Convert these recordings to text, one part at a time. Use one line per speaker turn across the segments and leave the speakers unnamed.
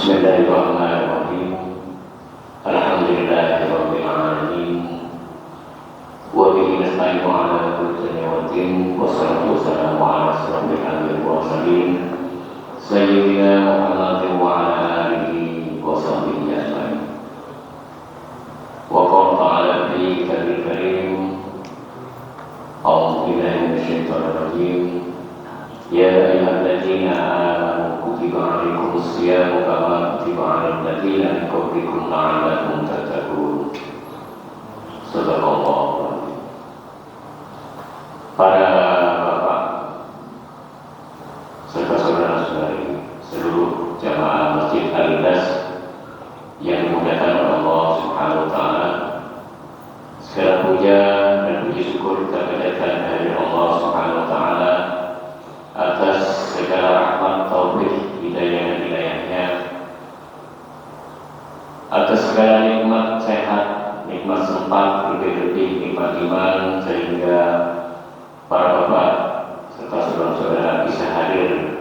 Bismillahirrahmanirrahim. Alhamdulillahirabbil alamin. Wa bihi nasta'inu 'ala kulli shay'in wassalatu wassalamu 'ala asyrofil anbiya'i wal mursalin sayyidina Muhammadin wa 'ala alihi wa sahbihi ajma'in. Wa qala ta'ala fi kitabihil karim. A'udzu billahi minasyaitonir rajim. Ya ayyuhalladzina amanu kutiba 'alaikumus shiyamu kama kutiba 'alal ladzina min qablikum la'allakum tattaqun. Sadaqallahu. Para bapak serta saudara-saudari seluruh jamaah Masjid Al-Ikhlas yang dimuliakan oleh Allah Subhanahu wa taala, segala puja dan puji syukur kita panjatkan kehadirat Allah Subhanahu wa taala atas segala rahmat, taufik, hidayah dan hidayahnya, atas segala nikmat sehat, nikmat sempat, lebih-lebih nikmat iman, sehingga para bapak serta saudara-saudara bisa hadir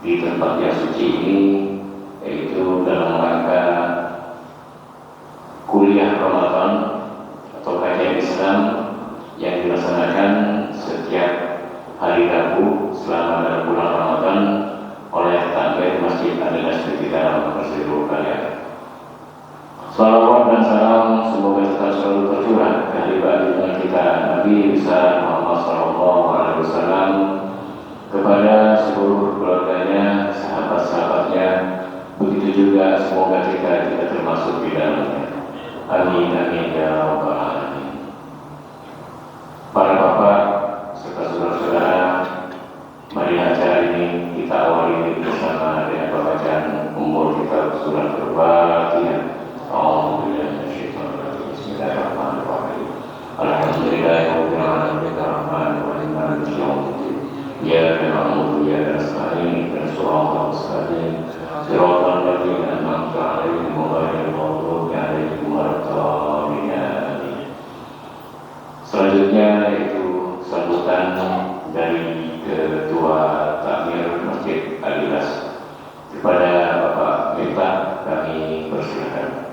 di tempat yang suci ini, yaitu dalam rangka kuliah Ramadan atau kajian Islam yang dilaksanakan setiap hari Rabu selama dalam bulan Ramadan oleh takmir Masjid Al-Ikhlas di dalam seluruh kalian. Salawat dan salam semoga tetap selalu tercurah dari baginda kita Nabi besar Muhammad SAW kepada seluruh keluarganya, sahabat-sahabatnya. Begitu juga semoga kita termasuk di dalamnya. Amin amin ya rabbal alamin. Para bapak serta saudara-saudara, mari acara ini kita awali bersama dengan bacaan umur kita surat Al-Fatihah. Bismillahirrahmanirrahim. Alhamdulillahirabbil alamin arrahmanirrahim maliki yaumiddin. Iyyaka na'budu wa iyyaka nasta'in ihdinas siratal mustaqim siratal ladzina an'amta 'alaihim ghairil maghdubi 'alaihim waladdallin. Selanjutnya yaitu sambutan dari Ketua Takmir Masjid Al-Ikhlas. Kepada Bapak Miftah kami persilakan.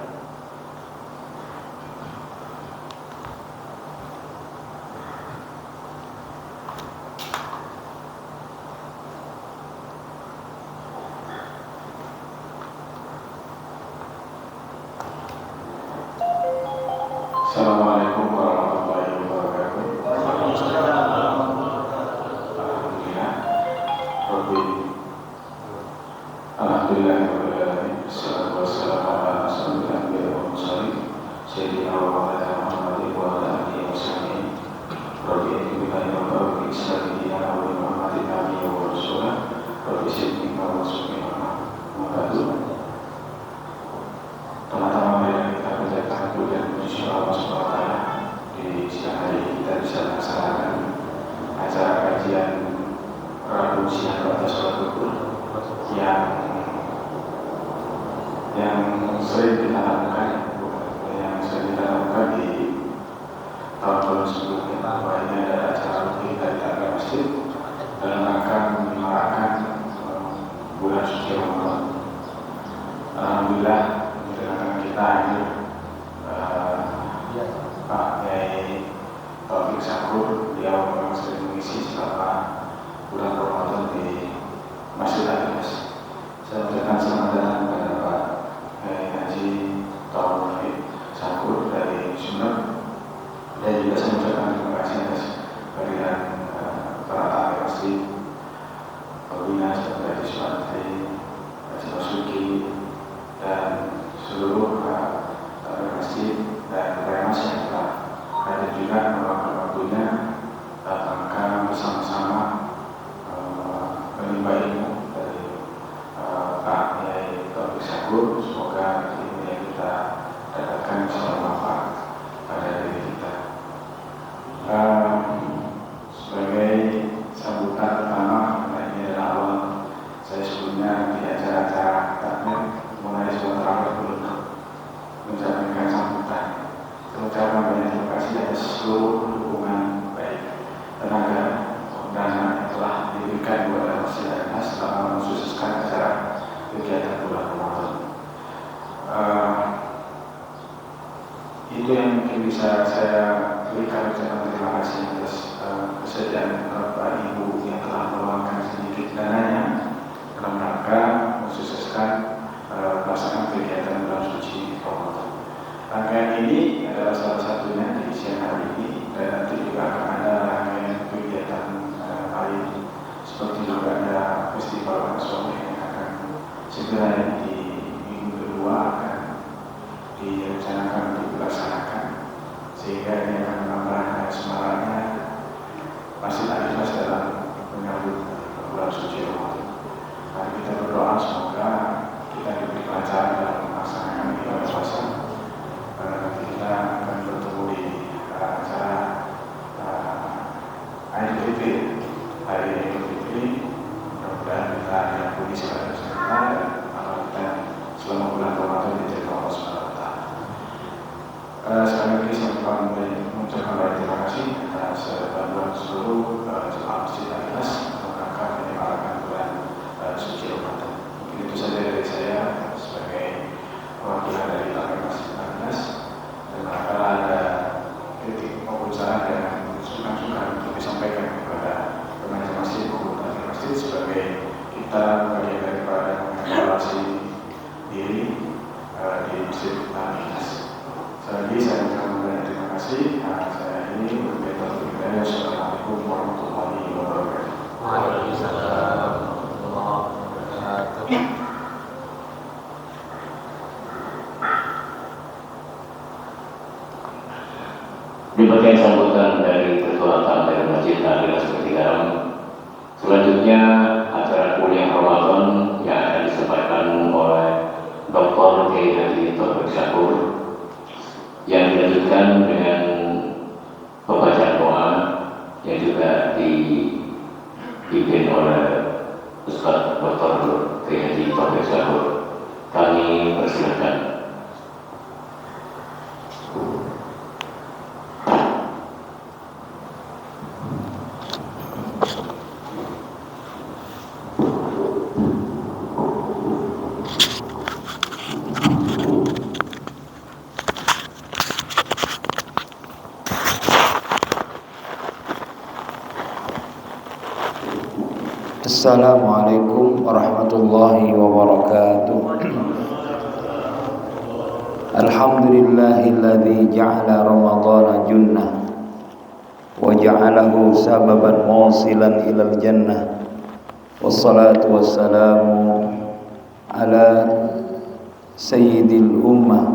Assalamualaikum warahmatullahi wabarakatuh. Alhamdulillah. Wassalatu wassalamu ala asyrofil anbiya'i wal mursalin sayyidina wa maulana Muhammadin wa ala alihi wa sahbihi. Rabbi billahi wa bi islamihi wa bi Muhammadin nabiyyi wa rasulah. Rabbi sidni wa wasmi wa ba'du. Teman-teman yang kita panjatkan puji dan puji Allah Subhanahu wa taala, di siang hari kita bisa melaksanakan acara kajian Rabu siang pada sholat Zuhur yang sering kita lakukan di tahun-tahun sebelumnya. Bahwa ini adalah acara rutin kita di Takmir Masjid dalam rangka menyemarakan bulan suci Ramadan. Alhamdulillah dengan kita ini Pak Yai Taufik Syakur, beliau memang sering mengisi selama bulan Ramadan di Masjid Al-Ikhlas. Saya ucapkan selamat datang kepada Pak Yai Haji Taufik Syakur dari Sumeneb, dan juga saya ucapkan terima kasih atas kehadiran para tamu masjid, pembina seperti Haji Sumatri, Haji Masuki, dan seluruh tamu masjid dan remas yang telah hadir juga meluangkan waktunya dalam rangka bersama-sama menimba ilmu dari Pak Yai Taufik Syakur. Semoga ilmu yang kita dapatkan bisa bermanfaat pada diri kita. Sebagai sambutan pertama, karena ini adalah awal saya sebelumnya di acara-acara takmir mulai sebuah terawih belum menjalankan sambutan. Terucapkan banyak terima kasih atas seluruh dukungan baik tenaga dan yang telah diberikan kepada Masjid Al-Ikhlas selama mensukseskan acara kegiatan bulan Ramadan. Itu yang mungkin bisa saya berikan ucapan terima kasih atas kesediaan Bapak Ibu yang telah meluangkan sedikit dananya dalam rangka mensukseskan pelaksanaan kegiatan bulan suci Ramadan. Rangkaian ini adalah salah satunya di siang hari ini, dan nanti juga akan ada rangkaian kegiatan lain, seperti juga ada festival Ansori yang akan segera di minggu kedua akan direncanakan untuk dilaksanakan, sehingga ini akan menambah semangatnya Masjid Al-Ikhlas dalam menyambut bulan suci Ramadan. Mari kita berdoa semoga kita diberi kelancaran dalam melaksanakan ibadah puasa. Nanti kita akan bertemu di acara Idul Fitri, hari Idul Fitri. Mudah-mudahan kita diampuni segala dosa kita dan amal kita selama bulan Ramadan diterima Allah Subhanahu wa Ta'ala. Sekali lagi saya mengucapkan banyak terima kasih atas bantuan seluruh jemaah Masjid Al-Ikhlas dalam rangka menyemarakan bulan suci Ramadan. Mungkin itu saja dari saya sebagai perwakilan dari Takmir Masjid Al-Ikhlas. Dan apabila ada kritik maupun saran dan masukan untuk disampaikan kepada pengurus masjid maupun Takmir Masjid sebagai kita bagian daripada mengevaluasi diri di Masjid Al-Ikhlas. Sekali lagi saya mengucapkan banyak terima kasih. Saya ini berbicara dengan Assalamualaikum warahmatullahi wabarakatuh.
Waalaikumsalam warahmatullahi wabarakatuh.
Demikian sambutan dari Ketua Takmir Masjid Al-Ikhlas Ketigaram. Selanjutnya acara kuliah Ramadan yang akan disampaikan oleh Dr. Kiai Haji Taufik Syakur, yang dilanjutkan dengan pembacaan doa yang juga dipimpin oleh Ustaz Dr. Kiai Haji Taufik Syakur. Kami persilakan.
Assalamualaikum warahmatullahi wabarakatuh. Alhamdulillahilladzi ja'ala Ramadhana junnah wa ja'alahu sababan wasilan ilal jannah. Wassalatu wassalamu ala sayyidil ummah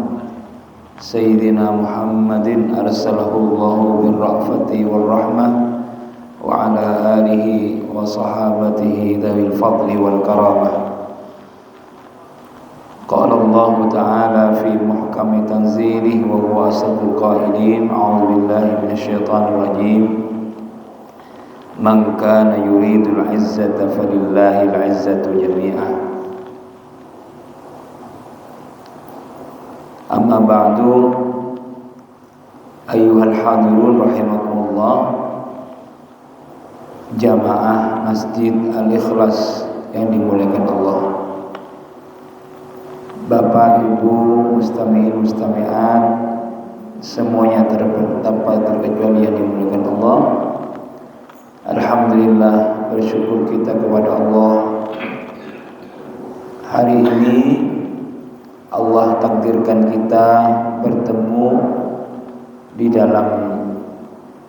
sayyidina Muhammadin arsalahu Allahu birrahmati wal rahmah wa ala alihi wa sahabatihi dzawil fadli wal karamah. Qala Allah Ta'ala fi muhkami tanzilihi wa huwa asdaqul qailin. A'udzu billahi minasyaitonir rajim. Man kana yuridul 'izzata falillahil 'izzatu jami'an. Amma ba'du, ayyuhal hadirun rahimakumullah, jamaah Masjid Al-Ikhlas yang dimuliakan Allah, Bapak Ibu mustami'in mustami'at semuanya tanpa terkecuali yang dimuliakan Allah. Alhamdulillah, bersyukur kita kepada Allah, hari ini Allah takdirkan kita bertemu di dalam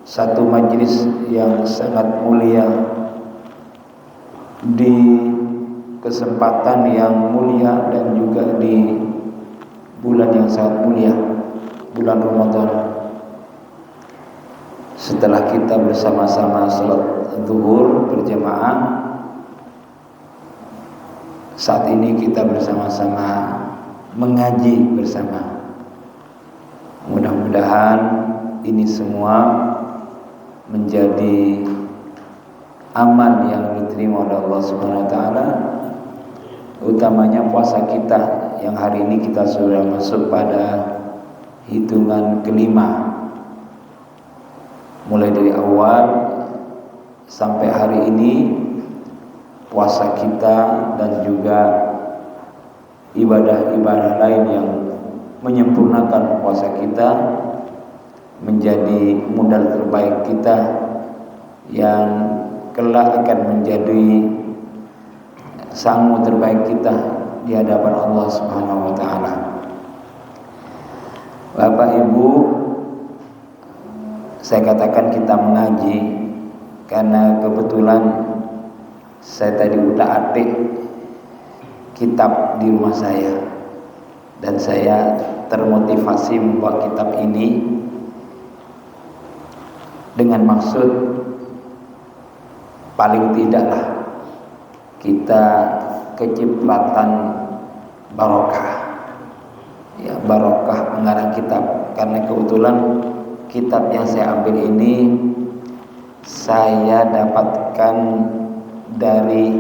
satu majlis yang sangat mulia, di kesempatan yang mulia, dan juga di bulan yang sangat mulia, bulan Ramadan. Setelah kita bersama-sama salat zuhur berjamaah, saat ini kita bersama-sama mengaji bersama. Mudah-mudahan ini semua menjadi amal yang diterima oleh Allah Subhanahu wa Ta'ala, utamanya puasa kita yang hari ini kita sudah masuk pada hitungan kelima. Mulai dari awal sampai hari ini puasa kita dan juga ibadah-ibadah lain yang menyempurnakan puasa kita menjadi modal terbaik kita yang kelak akan menjadi sangu terbaik kita di hadapan Allah Subhanahu wa taala. Bapak Ibu, saya katakan kita mengaji karena kebetulan saya tadi udah atik kitab di rumah saya dan saya termotivasi membuat kitab ini dengan maksud paling tidaklah kita kecipratan barokah, ya, barokah mengarang kitab. Karena kebetulan kitab yang saya ambil ini saya dapatkan dari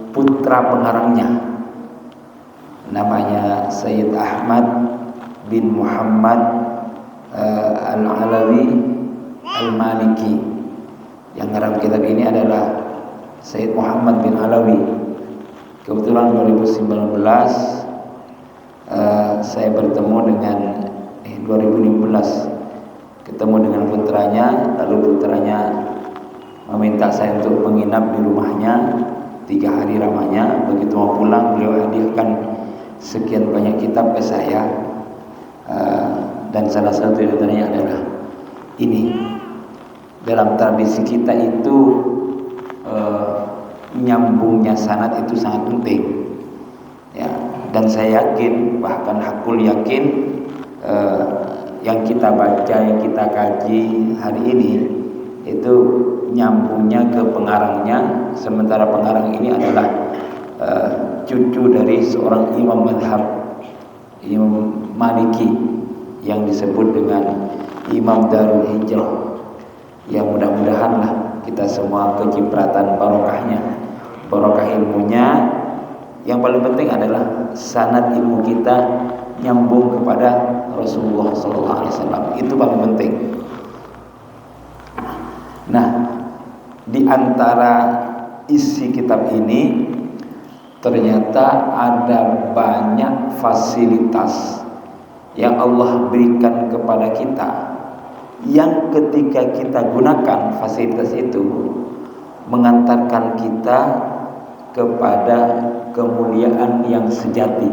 putra pengarangnya, namanya Sayyid Ahmad bin Muhammad Al-Alawi Al-Maliki. Yang ngarang kitab ini adalah Sayyid Muhammad bin Alawi. Kebetulan 2019 saya bertemu dengan 2015 ketemu dengan putranya, lalu putranya meminta saya untuk menginap di rumahnya 3 hari lamanya. Begitu mau pulang, beliau hadiahkan sekian banyak kitab ke saya, dan salah satu diantaranya adalah ini. Dalam tradisi kita itu nyambungnya sanad itu sangat penting, ya. Dan saya yakin, bahkan hakul yakin, yang kita baca, yang kita kaji hari ini itu nyambungnya ke pengarangnya. Sementara pengarang ini adalah cucu dari seorang imam madhab, Imam Maliki, yang disebut dengan Imam Darul Hijrah. Ya, mudah-mudahanlah kita semua kecipratan barokahnya, barokah ilmunya. Yang paling penting adalah sanad ilmu kita nyambung kepada Rasulullah SAW. Itu paling penting. Nah, di antara isi kitab ini ternyata ada banyak fasilitas yang Allah berikan kepada kita, yang ketika kita gunakan fasilitas itu mengantarkan kita kepada kemuliaan yang sejati.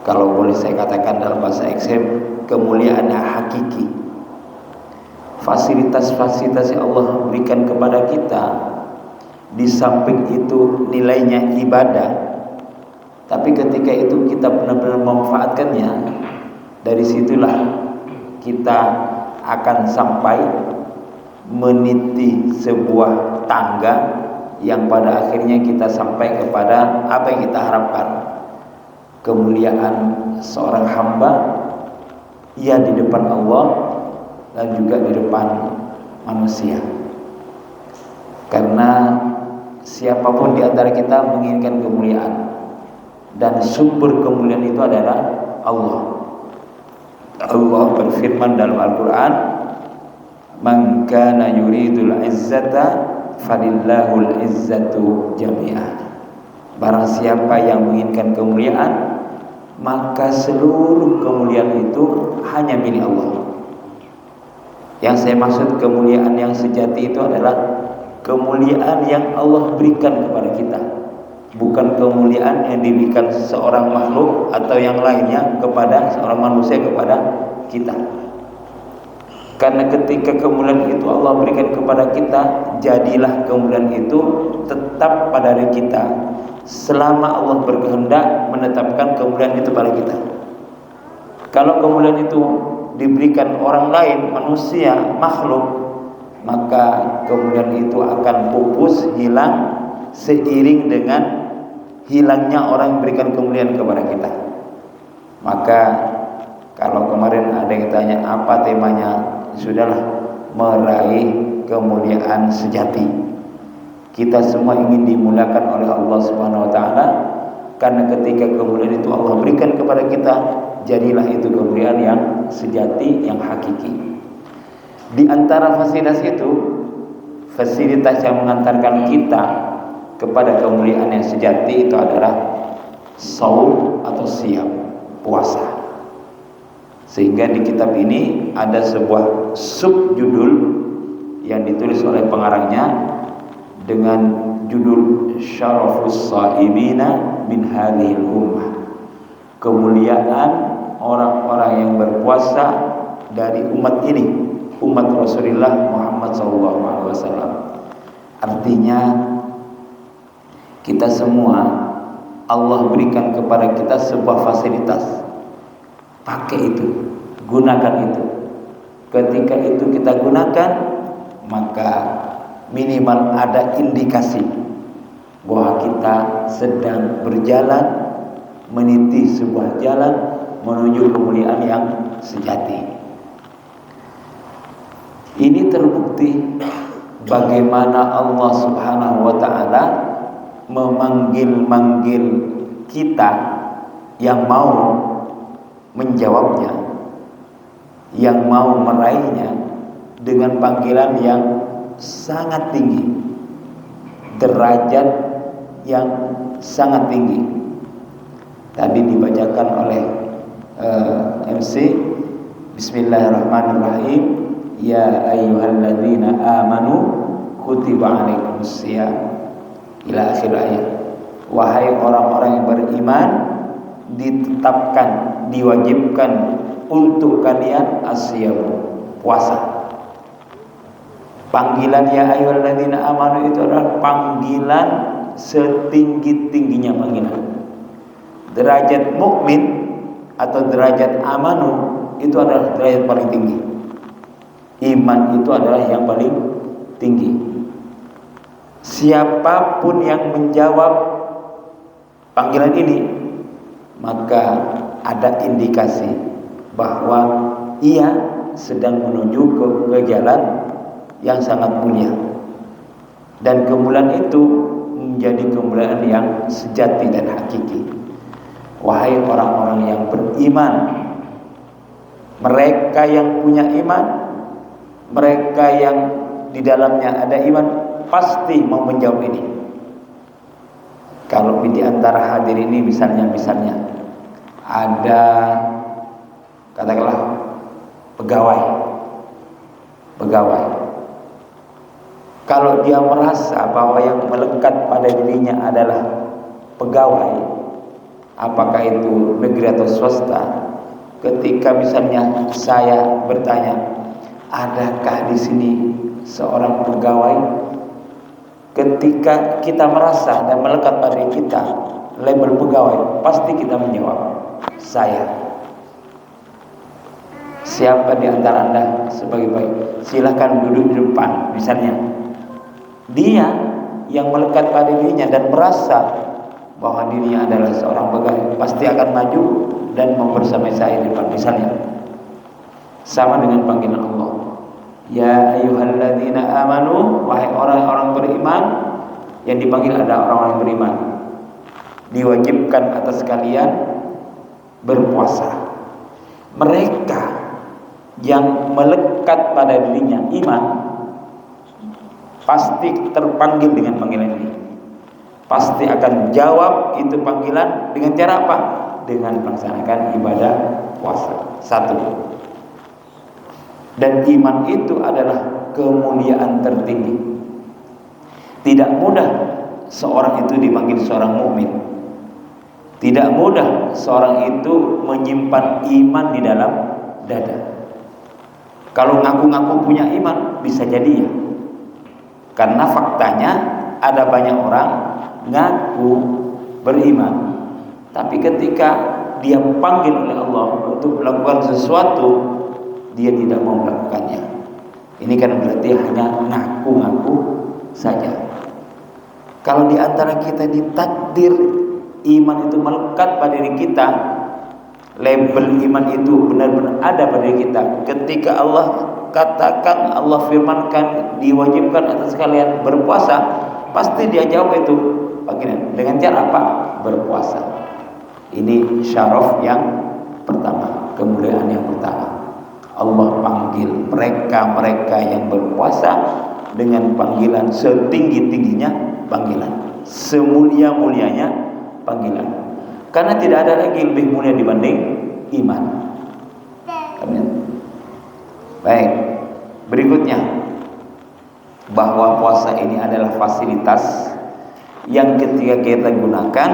Kalau boleh saya katakan dalam bahasa ekstrem, kemuliaan yang hakiki. Fasilitas-fasilitas yang Allah berikan kepada kita, di samping itu nilainya ibadah, tapi ketika itu kita benar-benar memanfaatkannya, dari situlah kita akan sampai meniti sebuah tangga yang pada akhirnya kita sampai kepada apa yang kita harapkan, kemuliaan seorang hamba, ia di depan Allah dan juga di depan manusia. Karena siapapun di antara kita menginginkan kemuliaan, dan sumber kemuliaan itu adalah Allah. Allah berfirman dalam Al-Quran, "Man kana yuridul izzata falillahul izzatu jami'ah." Barang siapa yang menginginkan kemuliaan, maka seluruh kemuliaan itu hanya milik Allah. Yang saya maksud kemuliaan yang sejati itu adalah kemuliaan yang Allah berikan kepada kita, bukan kemuliaan yang diberikan seorang makhluk atau yang lainnya kepada seorang manusia kepada kita. Karena ketika kemuliaan itu Allah berikan kepada kita, jadilah kemuliaan itu tetap pada diri kita selama Allah berkehendak menetapkan kemuliaan itu pada kita. Kalau kemuliaan itu diberikan orang lain, manusia, makhluk, maka kemuliaan itu akan pupus, hilang seiring dengan hilangnya orang yang berikan kemuliaan kepada kita. Maka kalau kemarin ada yang tanya apa temanya, sudahlah, meraih kemuliaan sejati. Kita semua ingin dimuliakan oleh Allah Subhanahu wa taala, karena ketika kemuliaan itu Allah berikan kepada kita, jadilah itu kemuliaan yang sejati, yang hakiki. Di antara fasilitas itu, fasilitas yang mengantarkan kita kepada kemuliaan yang sejati itu adalah saum atau siap, puasa. Sehingga di kitab ini ada sebuah subjudul yang ditulis oleh pengarangnya dengan judul Syarafus Shaimina min hadhil ummah, kemuliaan orang-orang yang berpuasa dari umat ini, umat Rasulullah Muhammad SAW. Artinya kita semua Allah berikan kepada kita sebuah fasilitas. Pakai itu, gunakan itu. Ketika itu kita gunakan, maka minimal ada indikasi bahwa kita sedang berjalan meniti sebuah jalan menuju kemuliaan yang sejati. Ini terbukti bagaimana Allah Subhanahu wa ta'ala memanggil-manggil kita yang mau menjawabnya, yang mau meraihnya dengan panggilan yang sangat tinggi, derajat yang sangat tinggi. Tadi dibacakan oleh MC, Bismillahirrahmanirrahim, ya ayyuhalladzina amanu kutiba alaikumusiyam, ila akhir ayat. Wahai orang-orang yang beriman, ditetapkan, diwajibkan untuk kalian asyam, puasa. Panggilan ya ayyuhalladzina amanu itu adalah panggilan setinggi-tingginya panggilan. Derajat mukmin atau derajat amanu itu adalah derajat paling tinggi. Iman itu adalah yang paling tinggi. Siapapun yang menjawab panggilan ini, maka ada indikasi bahwa ia sedang menuju ke jalan yang sangat mulia, dan kemuliaan itu menjadi kemuliaan yang sejati dan hakiki. Wahai orang-orang yang beriman, mereka yang punya iman, mereka yang di dalamnya ada iman, pasti mau menjawab ini. Kalau di antara hadir ini misalnya ada katakanlah pegawai. Kalau dia merasa bahwa yang melekat pada dirinya adalah pegawai, apakah itu negeri atau swasta, ketika misalnya saya bertanya, adakah di sini seorang pegawai? Ketika kita merasa dan melekat pada diri kita label pegawai, pasti kita menjawab, saya. Siapa di antara Anda sebagai baik? Silakan duduk di depan. Misalnya dia yang melekat pada dirinya dan merasa bahwa dirinya adalah seorang pegawai, pasti akan maju dan membersamai saya di depan. Misalnya sama dengan panggilan Allah, ya ayyuhalladzina amanu, wahai orang-orang beriman. Yang dipanggil ada orang-orang yang beriman, diwajibkan atas kalian berpuasa. Mereka yang melekat pada dirinya iman pasti terpanggil dengan panggilan ini, pasti akan jawab itu panggilan dengan cara apa? Dengan melaksanakan ibadah puasa. Satu. Dan iman itu adalah kemuliaan tertinggi. Tidak mudah seorang itu dipanggil seorang mukmin. Tidak mudah seorang itu menyimpan iman di dalam dada. Kalau ngaku-ngaku punya iman, bisa jadi ya. Karena faktanya ada banyak orang ngaku beriman, tapi ketika dia panggil oleh Allah untuk melakukan sesuatu, dia tidak mau melakukannya. Ini kan berarti hanya ngaku-ngaku saja. Kalau di antara kita ditakdir iman itu melekat pada diri kita, label iman itu benar-benar ada pada diri kita, ketika Allah katakan, Allah firmankan, diwajibkan atas kalian berpuasa, pasti dia jawab itu panggilan dengan cara apa? Berpuasa. Ini syaraf yang pertama, kemuliaan yang pertama. Allah panggil mereka yang berpuasa dengan panggilan setinggi-tingginya panggilan, semulia-mulianya panggilan. Karena tidak ada lagi lebih mulia dibanding iman. Amin. Baik, berikutnya, bahwa puasa ini adalah fasilitas yang ketika kita gunakan,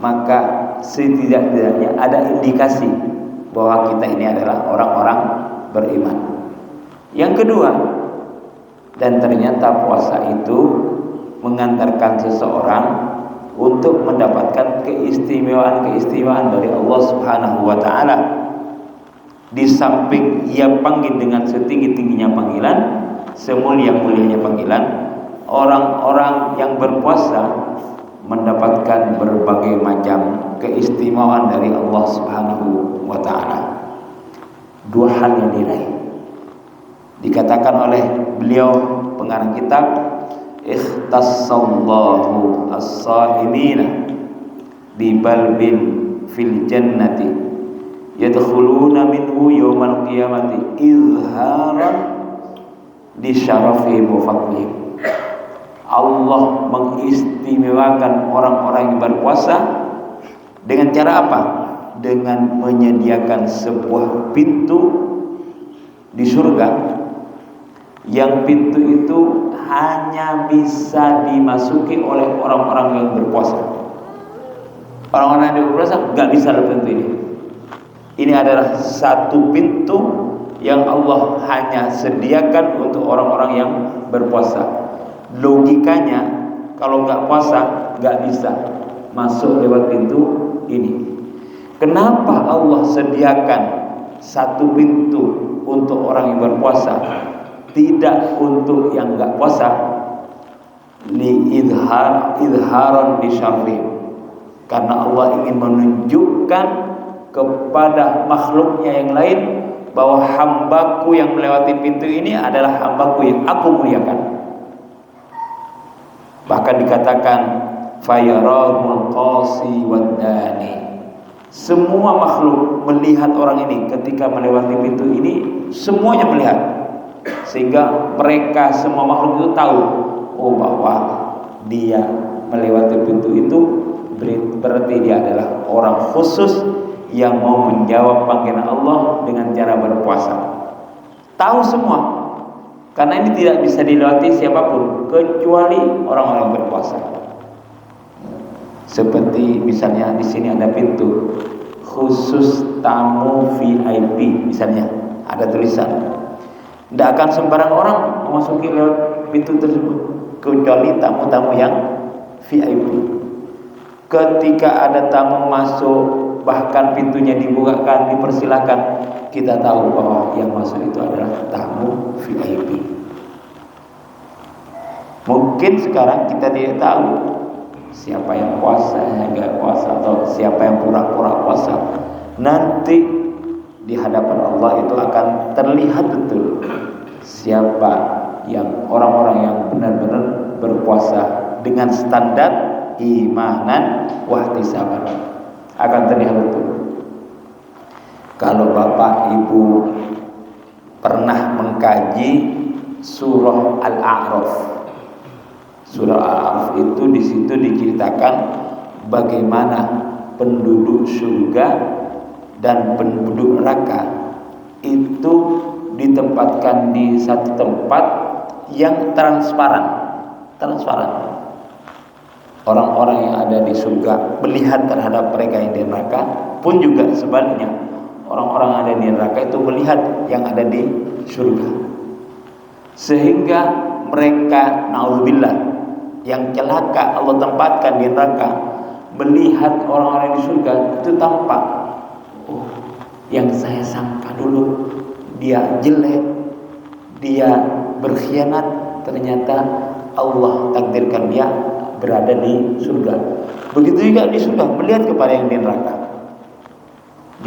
maka setidak-tidaknya ada indikasi bahwa kita ini adalah orang-orang beriman. Yang kedua, dan ternyata puasa itu mengantarkan seseorang untuk mendapatkan keistimewaan-keistimewaan dari Allah Subhanahu wa taala. Di samping ia panggil dengan setinggi-tingginya panggilan, semulia-mulianya panggilan, orang-orang yang berpuasa mendapatkan berbagai macam keistimewaan dari Allah Subhanahu wa taala. Dua hal yang diraih. Dikatakan oleh beliau pengarang kitab, ikhtassallahu as-saimina bi balbin fil jannati yadkhuluna minhu yawmal qiyamati izharan li syarafihim wa fadlihim. Allah mengistimewakan orang-orang yang berpuasa dengan cara apa? Dengan menyediakan sebuah pintu di surga, yang pintu itu hanya bisa dimasuki oleh orang-orang yang berpuasa. Orang-orang yang berpuasa nggak bisa lewat pintu ini. Ini adalah satu pintu yang Allah hanya sediakan untuk orang-orang yang berpuasa. Logikanya, kalau nggak puasa nggak bisa masuk lewat pintu ini. Kenapa Allah sediakan satu pintu untuk orang yang berpuasa, tidak untuk yang nggak puasa? Idharan di syarri, karena Allah ingin menunjukkan kepada makhluknya yang lain bahwa hambaku yang melewati pintu ini adalah hambaku yang aku muliakan. Bahkan dikatakan fayarahul qasi waddani, semua makhluk melihat orang ini ketika melewati pintu ini, semuanya melihat, sehingga mereka semua makhluk itu tahu, oh bahwa dia melewati pintu itu berarti dia adalah orang khusus yang mau menjawab panggilan Allah dengan cara berpuasa. Tahu semua, karena ini tidak bisa dilewati siapapun kecuali orang-orang berpuasa. Seperti misalnya di sini ada pintu khusus tamu VIP, misalnya ada tulisan, tidak akan sembarang orang memasuki lewat pintu tersebut kecuali tamu-tamu yang VIP. Ketika ada tamu masuk, bahkan pintunya dibukakan, dipersilakan, kita tahu bahwa yang masuk itu adalah tamu VIP. Mungkin sekarang kita tidak tahu siapa yang puasa, yang enggak puasa, atau siapa yang pura-pura puasa. Nanti di hadapan Allah itu akan terlihat betul siapa yang orang-orang yang benar-benar berpuasa dengan standar imanan wahtisaban, akan terlihat betul. Kalau Bapak Ibu pernah mengkaji surah Al-A'raf, surah Al-A'raf itu di situ diceritakan bagaimana penduduk surga dan penduduk neraka itu ditempatkan di satu tempat yang transparan. Orang-orang yang ada di surga melihat terhadap mereka yang di neraka, pun juga sebaliknya, orang-orang yang ada di neraka itu melihat yang ada di surga. Sehingga mereka, naudzubillah, yang celaka Allah tempatkan di neraka, melihat orang-orang di surga itu tampak, oh, yang saya sangka dulu dia jelek, dia berkhianat, ternyata Allah takdirkan dia berada di surga. Begitu juga di surga melihat kepada yang di neraka.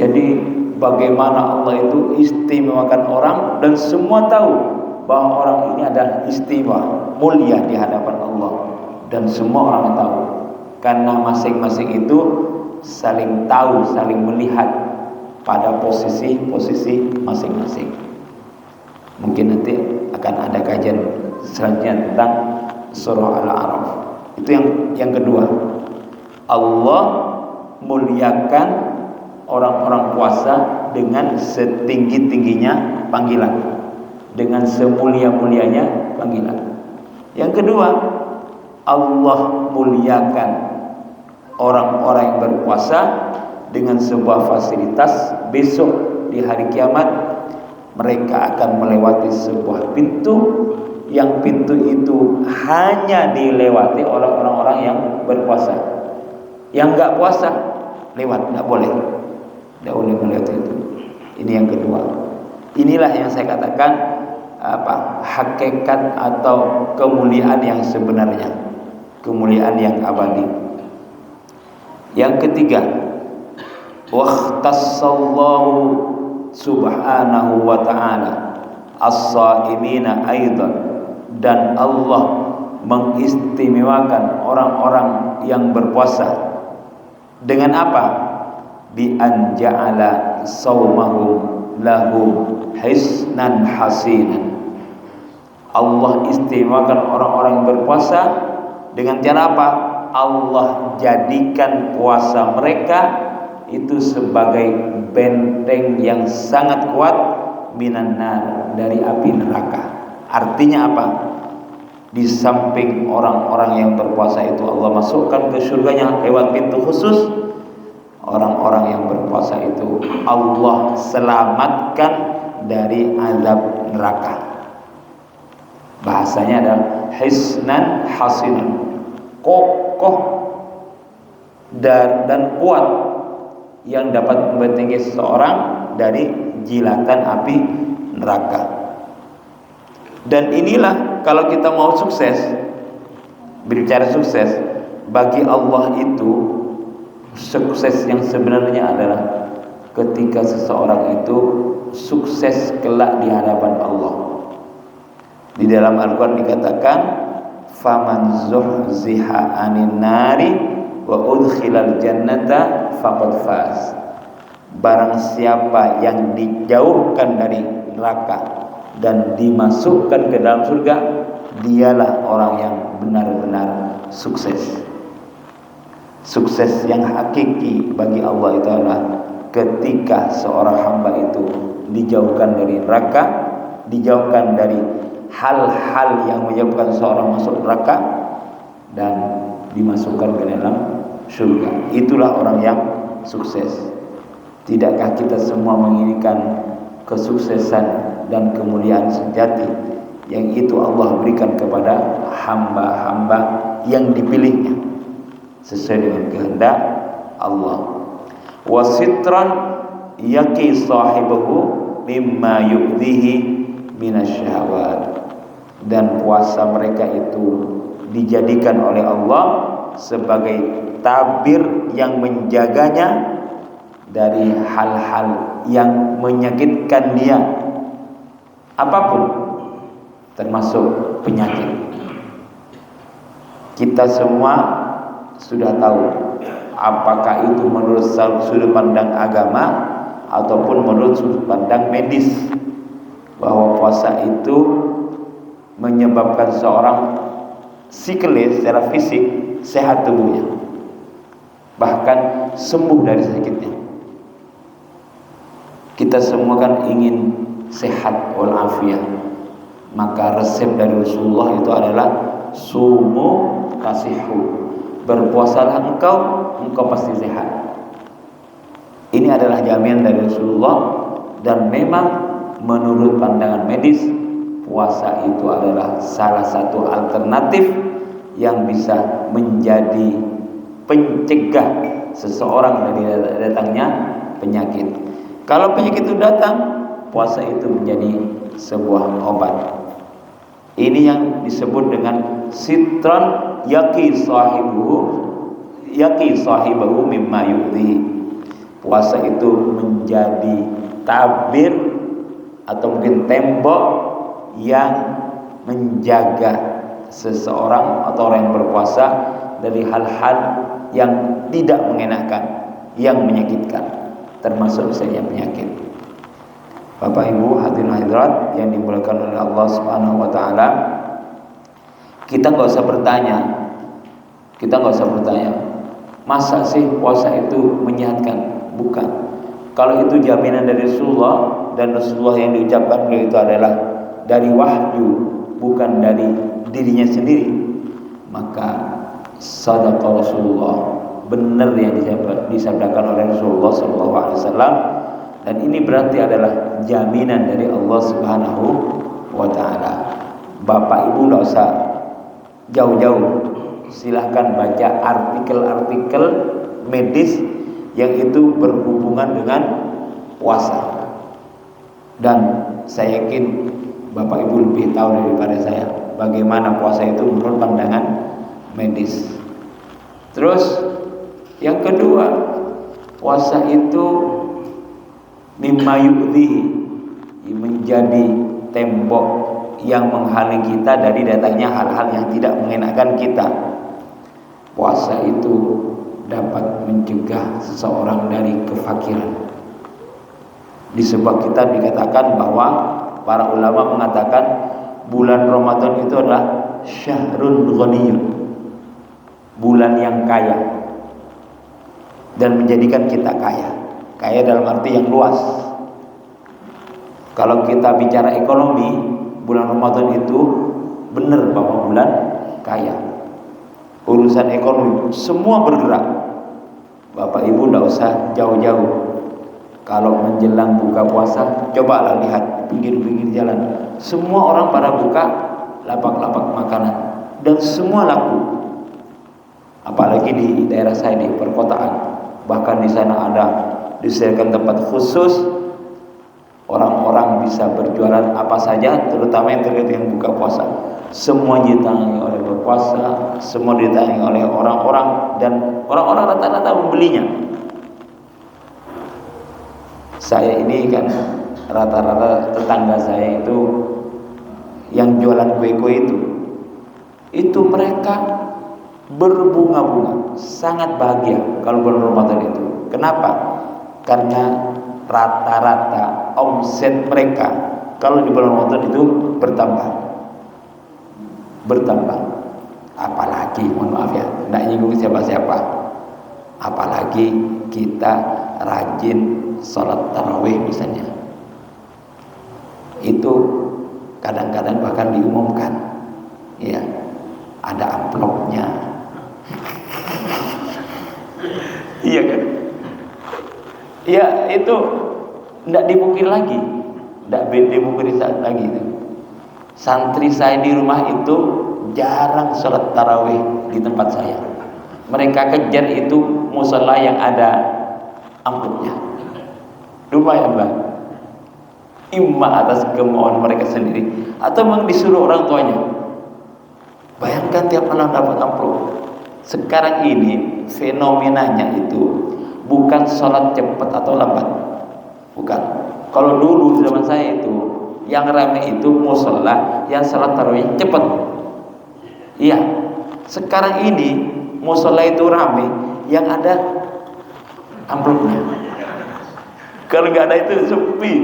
Jadi bagaimana Allah itu istimewakan orang, dan semua tahu bahwa orang ini adalah istimewa, mulia di hadapan Allah, dan semua orang tahu, karena masing-masing itu saling tahu, saling melihat pada posisi-posisi masing-masing. Mungkin nanti akan ada kajian selanjutnya tentang surah Al-A'raf. Itu yang kedua. Allah muliakan orang-orang puasa dengan setinggi-tingginya panggilan, dengan semulia-mulianya panggilan. Yang kedua, Allah muliakan orang-orang yang berpuasa dengan sebuah fasilitas. Besok di hari kiamat mereka akan melewati sebuah pintu, yang pintu itu hanya dilewati oleh orang-orang yang berpuasa. Yang enggak puasa lewat, enggak boleh melewati itu. Ini yang kedua. Inilah yang saya katakan hakikat atau kemuliaan yang sebenarnya, kemuliaan yang abadi. Yang ketiga, waqtassallahu subhanahu wa ta'ala as-saimina aidan, dan Allah mengistimewakan orang-orang yang berpuasa dengan apa? Bi an ja'ala saumahum lahum hisnan hasinan. Allah istimewakan orang-orang yang berpuasa dengan cara apa? Allah jadikan puasa mereka itu sebagai benteng yang sangat kuat minan nar, dari api neraka. Artinya apa? Di samping orang-orang yang berpuasa itu Allah masukkan ke surganya lewat pintu khusus, orang-orang yang berpuasa itu Allah selamatkan dari azab neraka. Bahasanya adalah hisnan hasinan, kokoh dan kuat, yang dapat membentengi seseorang dari jilatan api neraka. Dan inilah kalau kita mau sukses, berbicara sukses, bagi Allah itu sukses yang sebenarnya adalah ketika seseorang itu sukses kelak di hadapan Allah. Di dalam Al-Quran dikatakan, faman zuhziha anin nari wa udkhilal jannata faqad faz. Barang siapa yang dijauhkan dari neraka dan dimasukkan ke dalam surga, dialah orang yang benar-benar sukses. Sukses yang hakiki bagi Allah itu adalah ketika seorang hamba itu dijauhkan dari neraka, dijauhkan dari hal-hal yang menyebabkan seorang masuk neraka, dan dimasukkan ke dalam surga. Itulah orang yang sukses. Tidakkah kita semua menginginkan kesuksesan dan kemuliaan sejati yang itu Allah berikan kepada hamba-hamba yang dipilihnya sesuai dengan kehendak Allah. Wasitran yaqi sahibahu mimma yu'dhihi minasyahawat, dan puasa mereka itu dijadikan oleh Allah sebagai tabir yang menjaganya dari hal-hal yang menyakitkan dia, apapun termasuk penyakit. Kita semua sudah tahu apakah itu menurut sudut pandang agama ataupun menurut sudut pandang medis, bahwa puasa itu menyebabkan seorang psikologis secara fisik sehat tubuhnya, bahkan sembuh dari sakitnya. Kita semua kan ingin sehat walafiat, maka resep dari Rasulullah itu adalah sumu tasihu, berpuasalah engkau pasti sehat. Ini adalah jaminan dari Rasulullah, dan memang menurut pandangan medis puasa itu adalah salah satu alternatif yang bisa menjadi pencegah seseorang dari datangnya penyakit. Kalau penyakit itu datang, puasa itu menjadi sebuah obat. Ini yang disebut dengan sitran yaqi sahibahu mimma yu'dhi. Puasa itu menjadi tabir atau mungkin tembok yang menjaga seseorang atau orang yang berpuasa dari hal-hal yang tidak mengenakan, yang menyakitkan, termasuk misalnya penyakit. Bapak Ibu hadirin hadirat yang dimuliakan oleh Allah Subhanahu wa taala, kita enggak usah bertanya Masa sih puasa itu menyehatkan? Bukan. Kalau itu jaminan dari Rasulullah, dan Rasulullah yang diucapkan beliau itu adalah dari wahyu, bukan dari dirinya sendiri, maka sadaqa Rasulullah, benar yang disabdakan oleh Rasulullah SAW. Dan ini berarti adalah jaminan dari Allah Subhanahu wa ta'ala. Bapak Ibu tidak usah jauh-jauh, silahkan baca artikel-artikel medis yang itu berhubungan dengan puasa. Dan saya yakin Bapak Ibu lebih tahu daripada saya bagaimana puasa itu menurut pandangan medis. Terus yang kedua, puasa itu mimma yu'dhihi, menjadi tembok yang menghalangi kita dari datangnya hal-hal yang tidak mengenakan kita. Puasa itu dapat mencegah seseorang dari kefakiran. Di sebuah kitab dikatakan bahwa para ulama mengatakan bulan Ramadan itu adalah syahrun ghaniyun, bulan yang kaya, dan menjadikan kita kaya. Kaya dalam arti yang luas. Kalau kita bicara ekonomi, bulan Ramadan itu benar bahwa bulan kaya. Urusan ekonomi semua bergerak. Bapak Ibu tidak usah jauh-jauh. Kalau menjelang buka puasa, cobalah lihat pinggir-pinggir jalan. Semua orang pada buka lapak-lapak makanan, dan semua laku. Apalagi di daerah saya di perkotaan. Bahkan di sana ada disediakan tempat khusus, orang-orang bisa berjualan apa saja, terutama yang terkait dengan buka puasa. Semua ditangani oleh berpuasa, semua ditangani oleh orang-orang, dan orang-orang rata-rata membelinya. Saya ini kan rata-rata tetangga saya itu yang jualan kue-kue itu mereka berbunga-bunga, sangat bahagia kalau bulan Ramadan itu. Kenapa? Karena rata-rata omset mereka kalau di bulan Ramadan itu bertambah. Apalagi, mohon maaf ya, tidak nyinggung siapa-siapa, apalagi kita rajin sholat tarawih misalnya, itu kadang-kadang bahkan diumumkan, ya, ada amplopnya. Iya kan? Ya, itu tidak dimungkir lagi, tidak dimungkir lagi itu. Santri saya di rumah itu jarang sholat tarawih di tempat saya. Mereka kejar itu musola yang ada amplopnya. Lumayan lah. Imma atas kemauan mereka sendiri, atau memang disuruh orang tuanya. Bayangkan tiap malam dapat amplop. Sekarang ini fenomenanya itu bukan sholat cepat atau lambat, bukan. Kalau dulu zaman saya itu yang ramai itu musola yang sholat tarawih cepat. Iya. Sekarang ini musola itu ramai yang ada amplopnya. Kalau nggak ada itu sepi.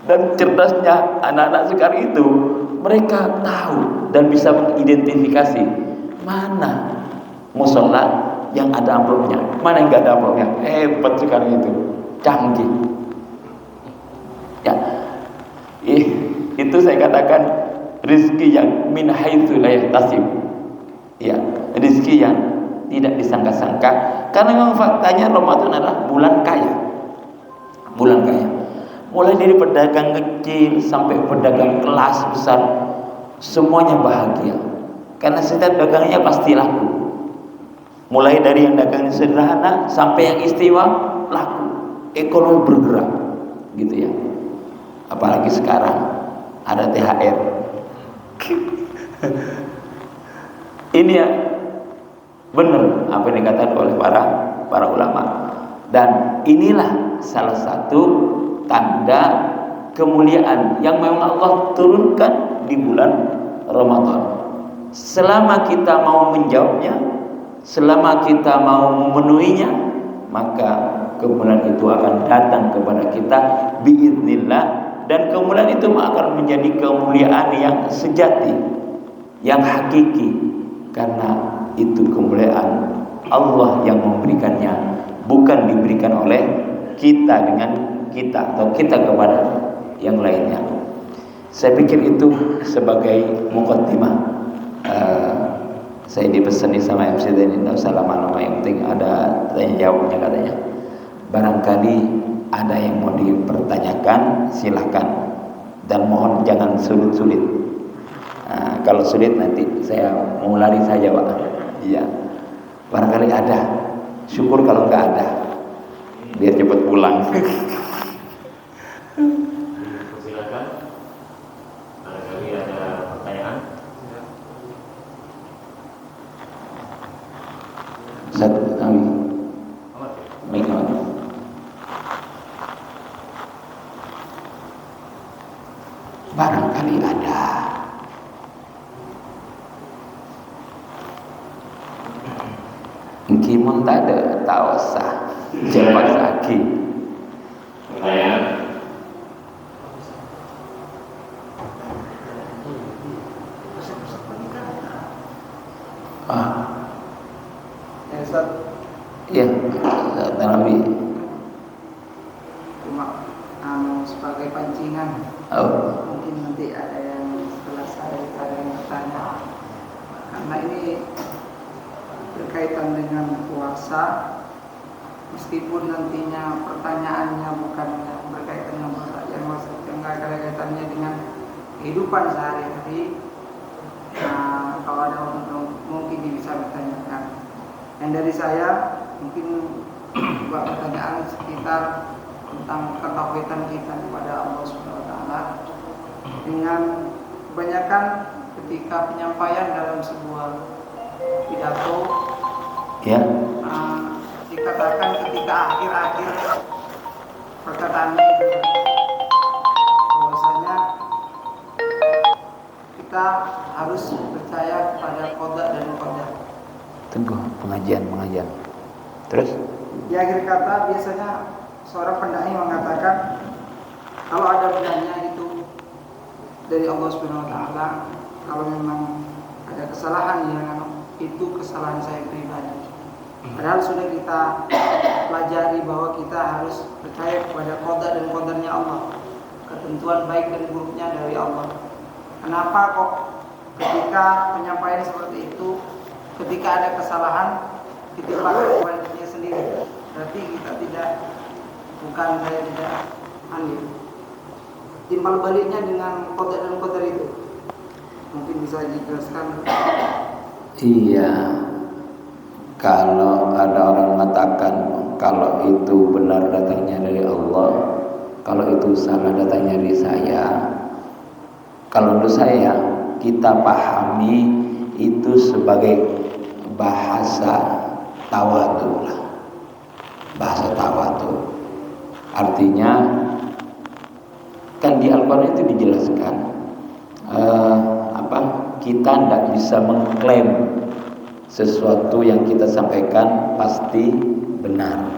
Dan cerdasnya anak-anak sekarang itu, mereka tahu dan bisa mengidentifikasi mana musola yang ada amplopnya, mana yang nggak ada amplopnya. Hebat sekarang itu, canggih. Ya, itu saya katakan rezeki yang min haitsu la yahtasib. Ya, rezeki yang tidak disangka-sangka. Karena memang faktanya Ramadan adalah bulan kaya. Bulan kaya. Mulai dari pedagang kecil sampai pedagang kelas besar, semuanya bahagia. Karena setiap dagangnya pasti laku. Mulai dari yang dagangnya sederhana sampai yang istimewa laku. Ekonomi bergerak, gitu ya. Apalagi sekarang ada THR. Ini ya benar apa yang dikatakan oleh para ulama. Dan inilah salah satu tanda kemuliaan yang memang Allah turunkan di bulan Ramadan. Selama kita mau menjawabnya, selama kita mau memenuhinya, maka kemuliaan itu akan datang kepada kita biiznillah, dan kemuliaan itu akan menjadi kemuliaan yang sejati, yang hakiki, karena itu kemuliaan Allah yang memberikannya, bukan diberikan oleh kita dengan kita atau kita kepada yang lainnya. Saya pikir itu sebagai muqaddimah. Saya dipesan sama MC tadi, tidak usah lama-lama, yang penting ada tanya jawabnya katanya. Barangkali ada yang mau dipertanyakan, silahkan, dan mohon jangan sulit-sulit. Kalau sulit nanti saya mau lari saja, Pak. Iya. Barangkali ada. Syukur kalau nggak ada, biar cepat pulang.
Silakan. Barangkali ada pertanyaan.
Satu kami. Barangkali ada. Kimun tak ada, tak usah. Cepat sakit.
Pertanyaan.
Ya Ustaz,
Iya, Nabi.
cuma sebagai pancingan, mungkin nanti ada yang setelah saya ada yang bertanya, karena ini berkaitan dengan puasa, meskipun nantinya pertanyaannya bukan yang berkaitan dengan puasa, yang ada kaitannya dengan kehidupan sehari-hari. Nah, kalau ada mungkin bisa bertanyakan. Yang dari saya mungkin buat pertanyaan sekitar tentang ketauhidan kita kepada Allah Subhanahu wa taala, dengan kebanyakan ketika penyampaian dalam sebuah pidato,
Ya.
dikatakan ketika akhir-akhir perkataannya itu bahwasanya kita harus percaya kepada qada dan qadar.
Tunggu pengajian. Terus?
Di akhir kata biasanya seorang pendai mengatakan kalau ada benarnya itu dari Allah Subhanahu wa taala, kalau memang ada kesalahan yang itu kesalahan saya pribadi. Padahal sudah kita pelajari bahwa kita harus percaya kepada qada dan qadarnya Allah, ketentuan baik dan buruknya dari Allah. Kenapa kok ketika penyampaian seperti itu, ketika ada kesalahan ditimpakan kepada dirinya sendiri? Berarti kita saya tidak andil. Timbal baliknya dengan qada dan qadar itu, mungkin bisa dijelaskan.
Iya. Kalau ada orang mengatakan kalau itu benar datangnya dari Allah, kalau itu salah datangnya dari saya, kalau menurut saya kita pahami itu sebagai bahasa tawadu lah. Bahasa tawadu. Artinya kan di Al-Quran itu dijelaskan kita tidak bisa mengklaim sesuatu yang kita sampaikan pasti benar.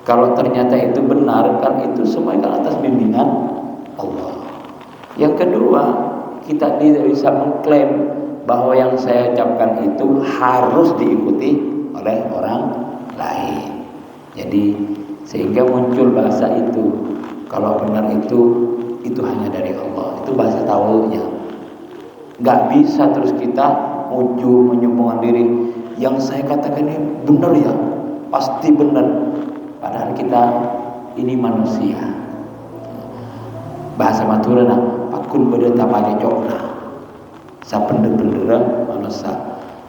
Kalau ternyata itu benar, kan itu semua kan atas bimbingan Allah. Yang kedua, kita tidak bisa mengklaim bahwa yang saya ucapkan itu harus diikuti oleh orang lain. Jadi sehingga muncul bahasa itu, kalau benar itu hanya dari Allah. Itu bahasa tawunya. Nggak bisa terus kita menyombongkan diri, yang saya katakan ini benar ya, pasti benar. Padahal kita ini manusia. Bahasa Madura pakun beda tapanya cokna. Sapendek-pendek manusia.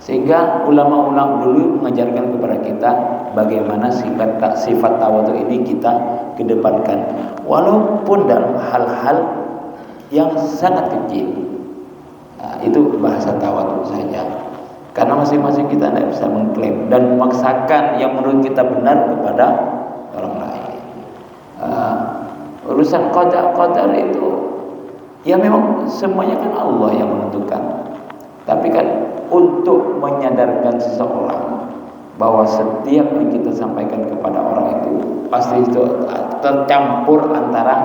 Sehingga ulama-ulama dulu mengajarkan kepada kita bagaimana sifat tawadu ini kita kedepankan, walaupun dalam hal-hal yang sangat kecil. Itu bahasa tawadu saja. Karena masing-masing kita tidak bisa mengklaim dan memaksakan yang menurut kita benar kepada orang lain. Urusan qadar itu ya memang semuanya kan Allah yang menentukan. Tapi kan untuk menyadarkan seseorang bahwa setiap yang kita sampaikan kepada orang itu pasti itu tercampur antara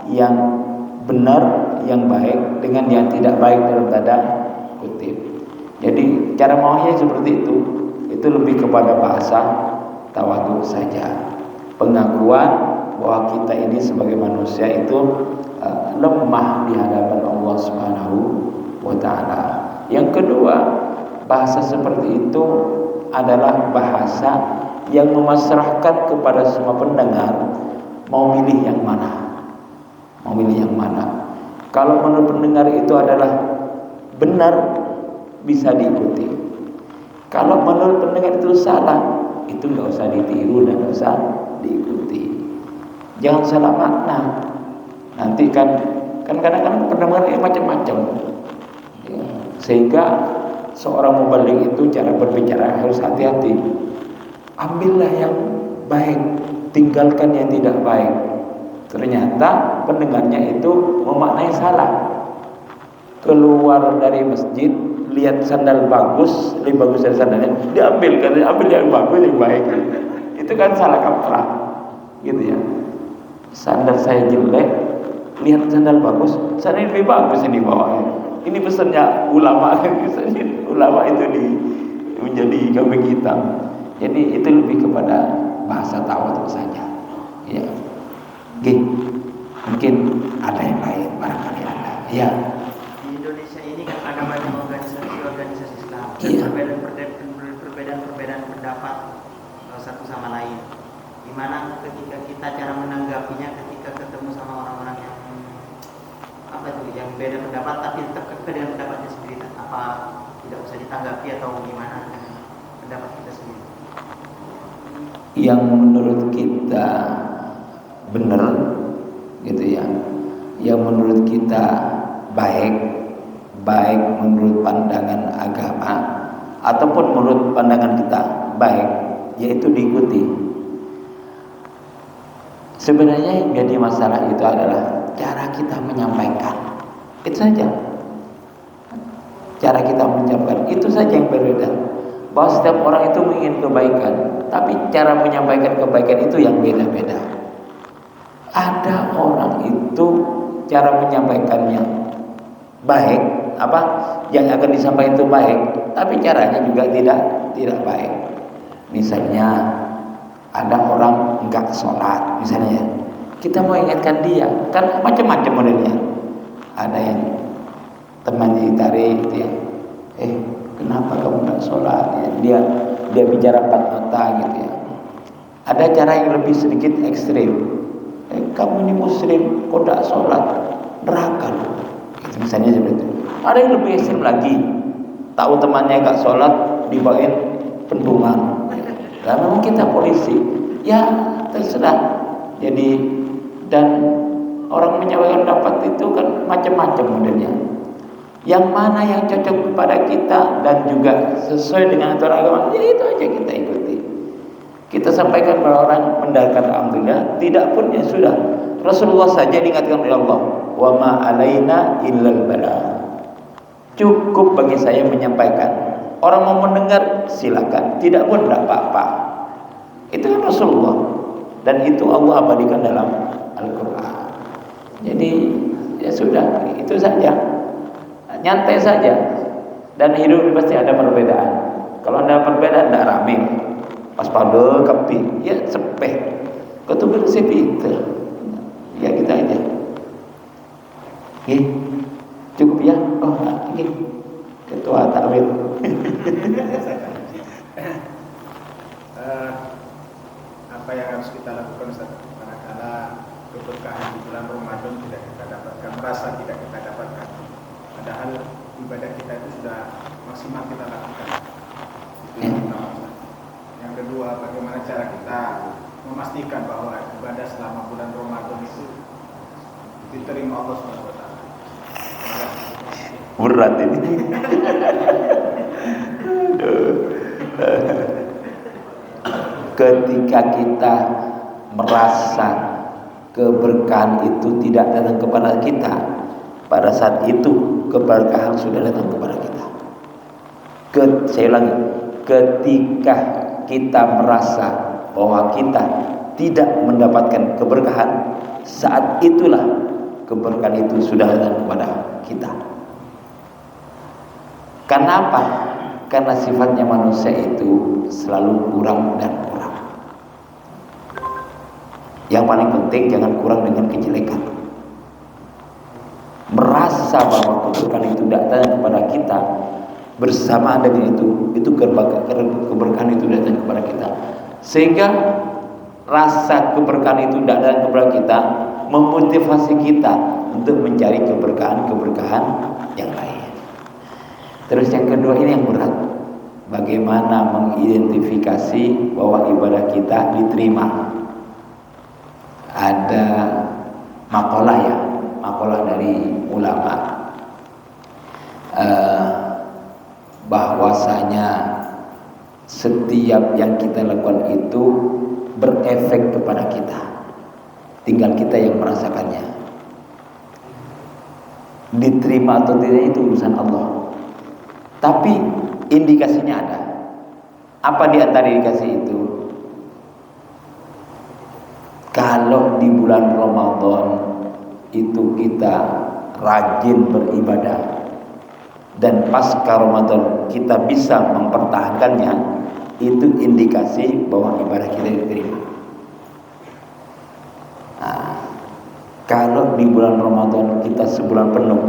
yang benar, yang baik dengan yang tidak baik dalam tanda kutip. Jadi cara maunya seperti itu itu lebih kepada bahasa tawadhu saja, pengakuan bahwa kita ini sebagai manusia itu lemah di hadapan Allah Subhanahu wa taala. Yang kedua, bahasa seperti itu adalah bahasa yang memasrahkan kepada semua pendengar mau milih yang mana. Mau milih yang mana. Kalau menurut pendengar itu adalah benar, bisa diikuti. Kalau menurut pendengar itu salah, itu nggak usah ditiru dan nggak usah diikuti. Jangan salah makna. Nanti kan kadang-kadang pendengar yang macam-macam. Ya, sehingga seorang mubalik itu cara berbicara harus hati-hati. Ambillah yang baik, tinggalkan yang tidak baik. Ternyata pendengarnya itu memaknai salah. Keluar dari masjid, lihat sandal bagus, lebih bagus dari sandalnya, ambil yang bagus, yang baik. Itu kan salah kaprah, gitu ya. Sandal saya jelek, lihat sandal bagus, sandal lebih bagus yang dibawa. Ini pesannya ulama, pesannya ulama itu menjadi kambing hitam. Jadi itu lebih kepada bahasa tawadhu saja. Ya, mungkin ada yang lain barangkali ada. Ya.
Ini kan ada banyak organisasi Islam,
Iya.
perbedaan pendapat satu sama lain. Gimana ketika kita cara menanggapinya ketika ketemu sama orang-orang yang beda pendapat tapi tetap kekeh dengan pendapatnya sendiri, apa tidak usah ditanggapi atau gimana pendapat kita sendiri?
Yang menurut kita benar, gitu ya. Yang menurut kita baik menurut pandangan agama ataupun menurut pandangan kita baik, yaitu diikuti. Sebenarnya yang jadi masalah itu adalah cara kita menyampaikan. Itu saja. Cara kita menyampaikan itu saja yang berbeda. Bahwa setiap orang itu menginginkan kebaikan, tapi cara menyampaikan kebaikan itu yang beda-beda. Ada orang itu cara menyampaikannya baik, yang akan disampaikan itu baik, tapi caranya juga tidak baik. Misalnya ada orang enggak sholat, misalnya kita mau ingatkan dia, kan macam-macam modelnya. Ada yang temannya ditarik, gitu ya. Kenapa kamu enggak sholat? Ya, dia bicara empat mata, gitu ya. Ada cara yang lebih sedikit ekstrim. Kamu ini muslim, kok enggak sholat? Neraka loh. Gitu, misalnya seperti itu. Ada yang lebih ekstrim lagi. Tahu temannya enggak sholat, dibawain pentungan. Karena memang kita polisi, ya terserah. Jadi dan orang menyampaikan pendapat itu kan macam-macam modelnya. Yang mana yang cocok kepada kita dan juga sesuai dengan aturan agama, ya itu aja kita ikuti. Kita sampaikan kepada orang, mendengarkan alhamdulillah, tidak pun ya sudah. Rasulullah saja diingatkan oleh Allah, wa ma alaina illal balagh. Cukup bagi saya menyampaikan. Orang mau mendengar silakan, tidak pun tidak apa-apa. Itu kan Rasulullah, dan itu Allah abadikan dalam Al-Quran. Jadi ya sudah, itu saja, nyantai saja. Dan hidup pasti ada perbedaan. Kalau ada perbedaan tidak rame. Pas pada kapi, ya sepeh. Ketemu sepi itu, ya kita aja. Cukup ya. Ketua takwil.
Apa yang harus kita lakukan Ustaz? Manakala keberkahan di bulan Ramadan tidak kita dapatkan, merasa tidak kita dapatkan, padahal ibadah kita itu sudah maksimal kita lakukan. Itu yang pertama. Yang kedua, bagaimana cara kita memastikan bahwa ibadah selama bulan Ramadan itu diterima Allah SWT?
Berat ini. Ketika kita merasa keberkahan itu tidak datang kepada kita, pada saat itu keberkahan sudah datang kepada kita. Saya ulangi, ketika kita merasa bahwa kita tidak mendapatkan keberkahan, saat itulah keberkahan itu sudah datang kepada kita. Kenapa? Karena sifatnya manusia itu selalu kurang dan kurang. Yang paling penting jangan kurang dengan kejelekan. Merasa bahwa keberkahan itu datang kepada kita, bersamaan dengan itu keberkahan itu datang kepada kita. Sehingga rasa keberkahan itu datang kepada kita memotivasi kita untuk mencari keberkahan yang lain. Terus yang kedua ini yang berat, bagaimana mengidentifikasi bahwa ibadah kita diterima. Ada makalah dari ulama bahwasanya setiap yang kita lakukan itu berefek kepada kita, tinggal kita yang merasakannya. Diterima atau tidak itu urusan Allah. Tapi indikasinya ada. Apa di antara indikasi itu? Kalau di bulan Ramadan itu kita rajin beribadah dan pasca Ramadan kita bisa mempertahankannya, itu indikasi bahwa ibadah kita diterima. Nah, kalau di bulan Ramadan kita sebulan penuh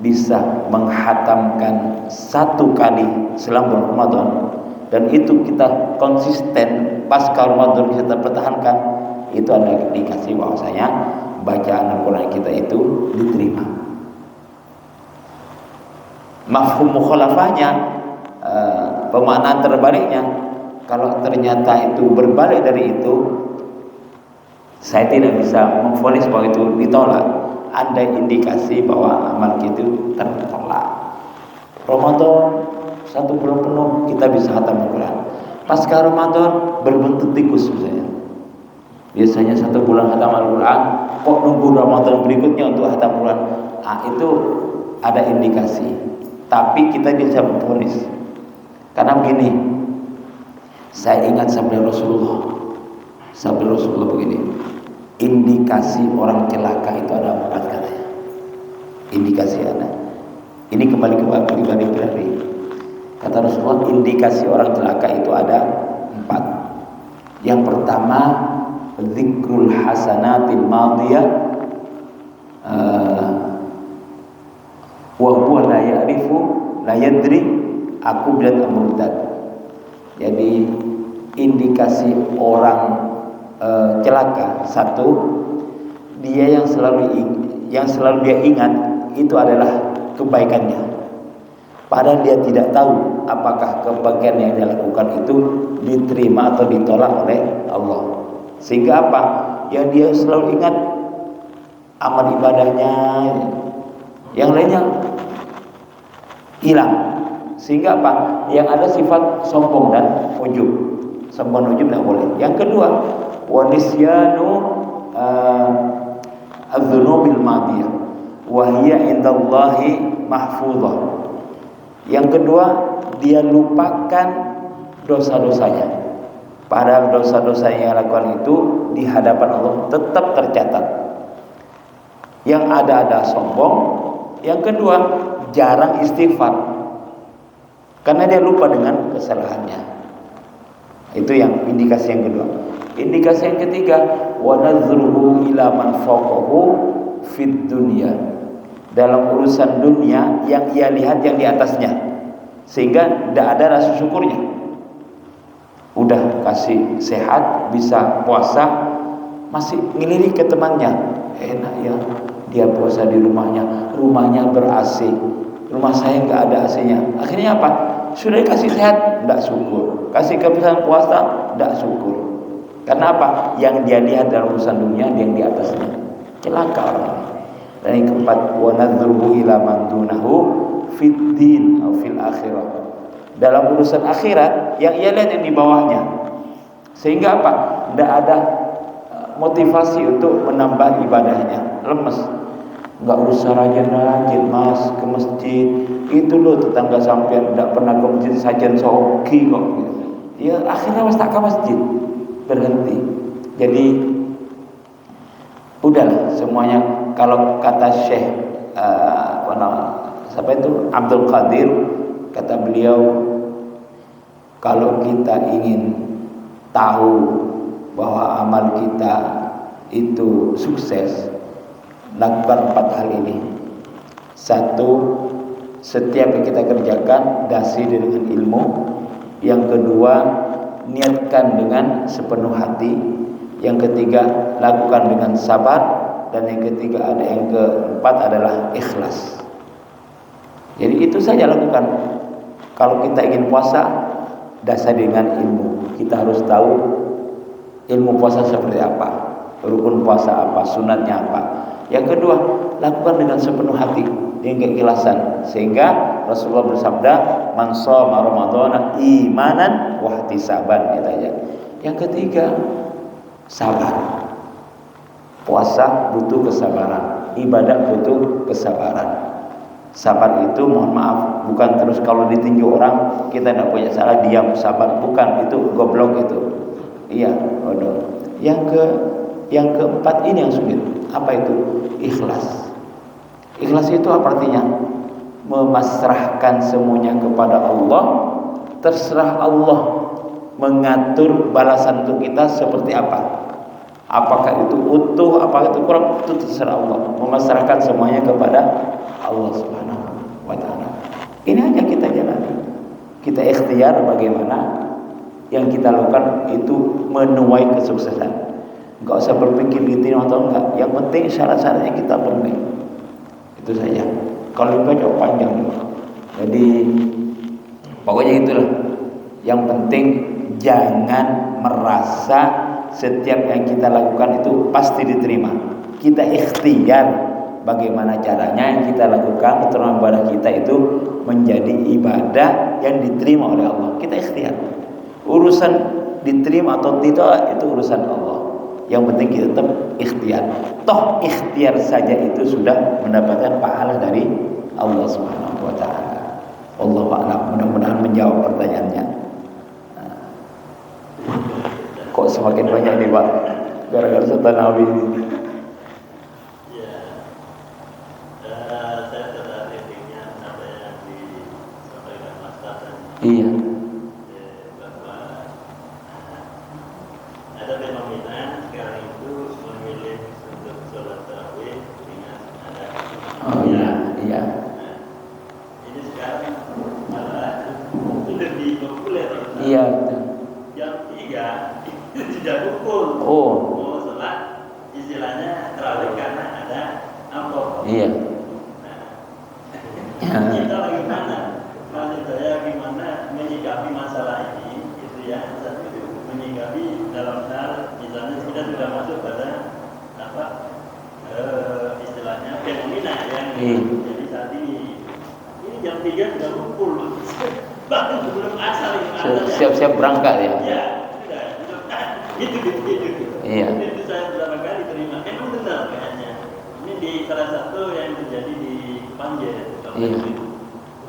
bisa menghatamkan 1 kali selama bulan Ramadan, dan itu kita konsisten pasca Ramadan kita pertahankan, itu adalah indikasi bahwasanya bacaan Al-Quran kita itu diterima. Mafhum mukhalafahnya, pemaknaan terbaliknya, kalau ternyata itu berbalik dari itu, saya tidak bisa memvonis bahwa itu ditolak. Ada indikasi bahwa amal kita itu tertolak. Ramadan 1 bulan penuh kita bisa khatam Al-Quran. Pasca Ramadan berbentuk tikus misalnya. Biasanya 1 bulan khatam Al-Quran, kok nunggu Ramadan berikutnya untuk khatam Al-Quran. Nah, itu ada indikasi. Tapi kita bisa memvonis. Karena begini, saya ingat sabda Rasulullah. Sabda Rasulullah begini, indikasi orang celaka itu ada 4 katanya. Indikasi ada. Ini kembali ke pribadi. Kata Rasulullah, indikasi orang celaka itu ada 4. Yang pertama, dzikrul hasanatil madiyah wa huwa la ya'rifu la yadri aku bilat amrudat. Jadi indikasi orang celaka, 1, dia yang selalu dia ingat itu adalah kebaikannya, padahal dia tidak tahu apakah kebaikan yang dia lakukan itu diterima atau ditolak oleh Allah. Sehingga apa? Yang dia selalu ingat amal ibadahnya, yang lainnya hilang. Sehingga apa? Yang ada sifat sombong dan ujub. Sombong dan ujub tidak boleh. Yang kedua, wa nisyanu adzunubil madiyah wa hiya indallahi mahfuzah. Yang kedua, dia lupakan dosa-dosanya, padahal dosa-dosa yang lakukan itu di hadapan Allah tetap tercatat. Yang ada sombong. Yang kedua, jarang istighfar karena dia lupa dengan kesalahannya. Itu yang indikasi yang kedua. Indikasi yang ketiga, wa nazruhu ila man fawqahu fid dunya. Dalam urusan dunia yang ia lihat yang di atasnya, sehingga tidak ada rasa syukurnya. Udah kasih sehat, bisa puasa, masih ngelirik ke temannya. Enak ya, dia puasa di rumahnya ber-AC, rumah saya nggak ada AC-nya. Akhirnya apa? Sudah dikasih sehat, tidak syukur. Kasih kebiasaan puasa, tidak syukur. Karena apa? Yang dia lihat dalam urusan dunia, yang di atasnya. Celaka orang. Dan yang keempat, wa nadzuruhu ila man dunahu fid din atau fil akhirah. Dalam urusan akhirat, yang ia lihat yang di bawahnya. Sehingga apa? Tidak ada motivasi untuk menambah ibadahnya. Lemes. Enggak usah rajin-rajin mas ke masjid. Itu loh tetangga sampean tidak pernah ke masjid sajian soki kok. Ya akhirnya mas tak ke masjid, berhenti. Jadi udahlah semuanya. Kalau kata Syekh siapa itu Abdul Qadir, kata beliau, Kalau kita ingin tahu bahwa amal kita itu sukses, lakukan 4 hal ini. 1, setiap yang kita kerjakan dasari dengan ilmu. Yang kedua, niatkan dengan sepenuh hati. Yang ketiga, lakukan dengan sabar. Dan yang ketiga, yang keempat adalah ikhlas. Jadi itu saja lakukan. Kalau kita ingin puasa, dasari dengan ilmu. Kita harus tahu ilmu puasa seperti apa, rukun puasa apa, sunatnya apa. Yang kedua, lakukan dengan sepenuh hati, dengan keikhlasan. Sehingga Rasulullah bersabda, "Man shoma Ramadhana imanan wa ihtisaban." Yang ketiga, sabar. Puasa butuh kesabaran, ibadah butuh kesabaran. Sabar itu, mohon maaf, bukan terus kalau ditinju orang kita tidak punya salah diam sabar, bukan, itu goblok itu. Iya, bodoh. Yang keempat ini yang sulit. Apa itu? Ikhlas. Ikhlas itu apa artinya? Memasrahkan semuanya kepada Allah. Terserah Allah mengatur balasan untuk kita seperti apa. Apakah itu utuh, apakah itu kurang, itu terserah Allah. Memasrahkan semuanya kepada Allah Subhanahu wa ta'ala. Ini aja kita jalani. Kita ikhtiar bagaimana yang kita lakukan itu menuai kesuksesan. Enggak usah berpikir diterima atau enggak. Yang penting syarat-syaratnya kita penuhi. Itu saja. Kalau itu jauh panjang. Jadi pokoknya itulah. Yang penting jangan merasa setiap yang kita lakukan itu pasti diterima. Kita ikhtiar bagaimana caranya yang kita lakukan terutama ibadah kita itu menjadi ibadah yang diterima oleh Allah. Kita ikhtiar. Urusan diterima atau tidak itu urusan Allah. Yang penting kita tetap ikhtiar. Toh ikhtiar saja itu sudah mendapatkan pahala dari Allah Subhanahu wa taala. Wallahu a'lam. Mudah-mudahan menjawab pertanyaannya. Kok semakin banyak nih Pak? Gara-gara Ustaz Nawawi ini.
Saya tertarik dengan apa yang disampaikan Mas Tatan.
Iya.
Bahwa ada fenomena sekarang itu memilih untuk sholat tarawih dengan ada.
Oh iya, iya.
Ini sekarang malah lebih populer.
Iya.
Jam 3 itu tidak kumpul.
Oh.
Mau sholat istilahnya tarawih karena ada amplop.
Iya.
Kita bagaimana? Maksud saya gimana menyikapi masalah ini, gitu ya. Satu menyikapi dalam hal misalnya kita sudah masuk pada apa istilahnya fenomena yang jadi saat ini. Ini jam 3 sudah kumpul, bahkan sebelum asal ini.
Siap-siap berangkat ya.
Ya, sudah. Gitu.
Iya.
Itu saya beberapa kali terima. Emang benar kayaknya. Ini di salah satu yang terjadi di Kepanjen.
Iya.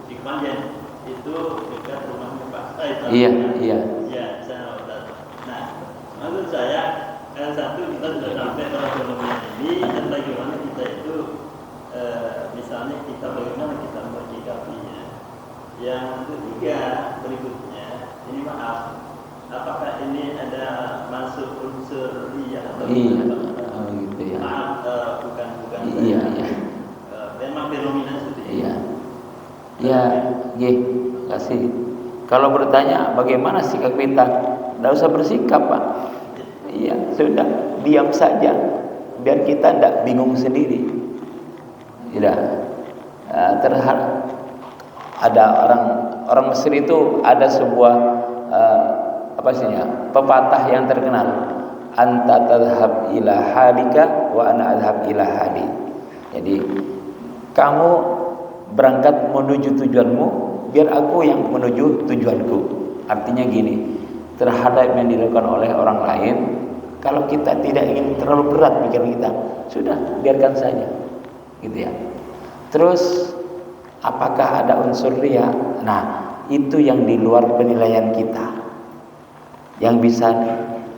Di Kepanjen itu dekat rumahnya Pak Said.
Iya, iya.
Ya, saya tahu. Nah, maksud saya satu kita sudah sampai pada fenomena ini dan bagaimana kita itu misalnya kita bagaimana kita menyikapinya. Yang ketiga berikutnya, ini maaf, apakah ini ada masuk unsur riya atau
Iya.
apa?
Oh gitu ya.
Maaf, bukan
Iya,
saya.
iya.
Memang fenomena seperti itu.
Iya. Ya, nggih, kasih. Kalau bertanya bagaimana sikap kita, tidak usah bersikap, Pak. Iya, sudah, diam saja, biar kita tidak bingung sendiri. Tidak. Terhadap ada orang Mesir itu ada sebuah apa sihnya pepatah yang terkenal, anta tadhhab ila halika wa ana adhhab ila hali. Jadi kamu berangkat menuju tujuanmu, biar aku yang menuju tujuanku. Artinya gini, terhadap yang dilakukan oleh orang lain, kalau kita tidak ingin terlalu berat pikiran kita, sudah biarkan saja, gitu ya. Terus apakah ada unsur riya? Nah, itu yang di luar penilaian kita. Yang bisa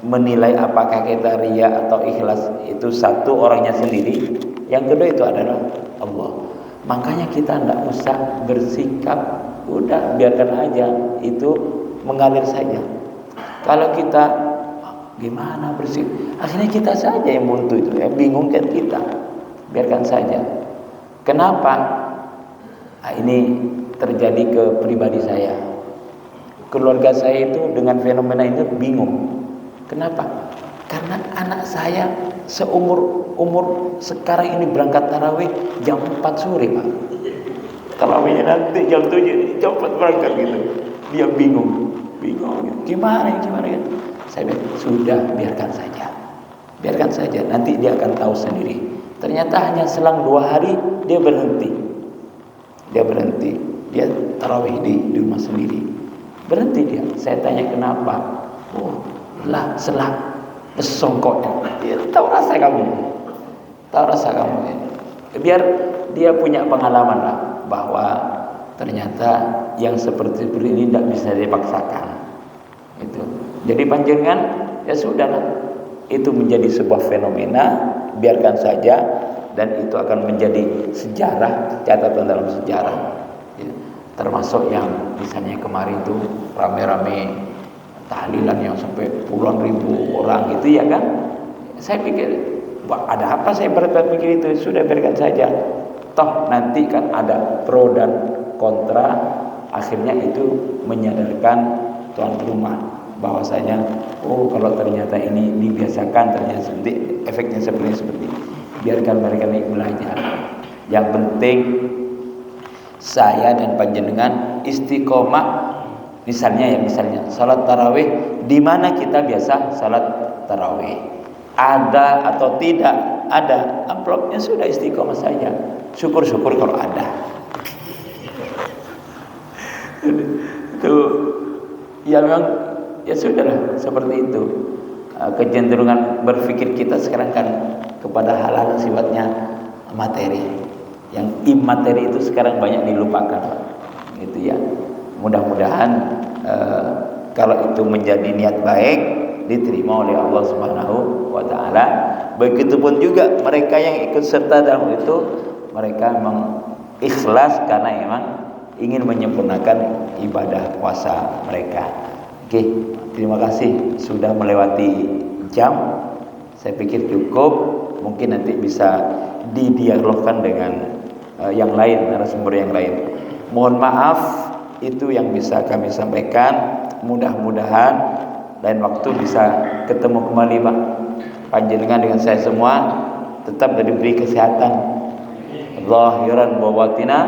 menilai apakah kita riya atau ikhlas itu satu orangnya sendiri. Yang kedua itu adalah Allah. Makanya kita tidak usah bersikap, udah biarkan aja itu mengalir saja. Kalau kita gimana bersih, akhirnya kita saja yang buntu itu, yang bingung kan kita. Biarkan saja. Kenapa? Nah, ini terjadi ke pribadi saya. Keluarga saya itu dengan fenomena ini bingung. Kenapa? Karena anak saya seumur sekarang ini berangkat tarawih jam 4 sore, Pak. Tarawihnya nanti jam 7, jam 4 berangkat gitu. Dia bingung. Gimana ya? Saya bilang, sudah biarkan saja. Nanti dia akan tahu sendiri. Ternyata hanya selang 2 hari dia berhenti. Dia tarawih di rumah sendiri. Berhenti dia. Saya tanya kenapa? Oh, selang songkoknya. Tahu rasa kamu. Biar dia punya pengalaman lah bahwa ternyata yang seperti ini tidak bisa dipaksakan. Itu. Jadi panjenengan ya sudahlah. Itu menjadi sebuah fenomena, biarkan saja, dan itu akan menjadi sejarah, catatan dalam sejarah. Ya. Termasuk yang misalnya kemarin itu rame-rame tahlilan yang sampai puluhan ribu orang gitu ya kan. Saya pikir, ada apa saya berpikir itu? Sudah biarkan saja. Toh nanti kan ada pro dan kontra. Akhirnya itu menyadarkan tuan rumah bahwasanya kalau ternyata ini dibiasakan, ternyata nanti efeknya seperti ini. Biarkan mereka belajar. Yang penting saya dan panjenengan istiqomah. Misalnya salat tarawih, di mana kita biasa salat tarawih, ada atau tidak ada, amplopnya sudah istiqomah saja. Syukur-syukur kalau ada. Itu ya memang ya sudahlah seperti itu. Kecenderungan berpikir kita sekarang kan kepada hal-hal sifatnya materi. Yang imateri itu sekarang banyak dilupakan. Gitu ya. Mudah-mudahan kalau itu menjadi niat baik diterima oleh Allah Subhanahu wa taala. Begitupun juga mereka yang ikut serta dalam itu, mereka memang ikhlas karena memang ingin menyempurnakan ibadah puasa mereka. Oke, terima kasih sudah melewati jam. Saya pikir cukup. Mungkin nanti bisa didialogkan dengan yang lain, narasumber yang lain. Mohon maaf, itu yang bisa kami sampaikan. Mudah-mudahan lain waktu bisa ketemu kembali, Pak. Panjenengan dengan saya semua tetap diberi kesehatan zahiran wa batina,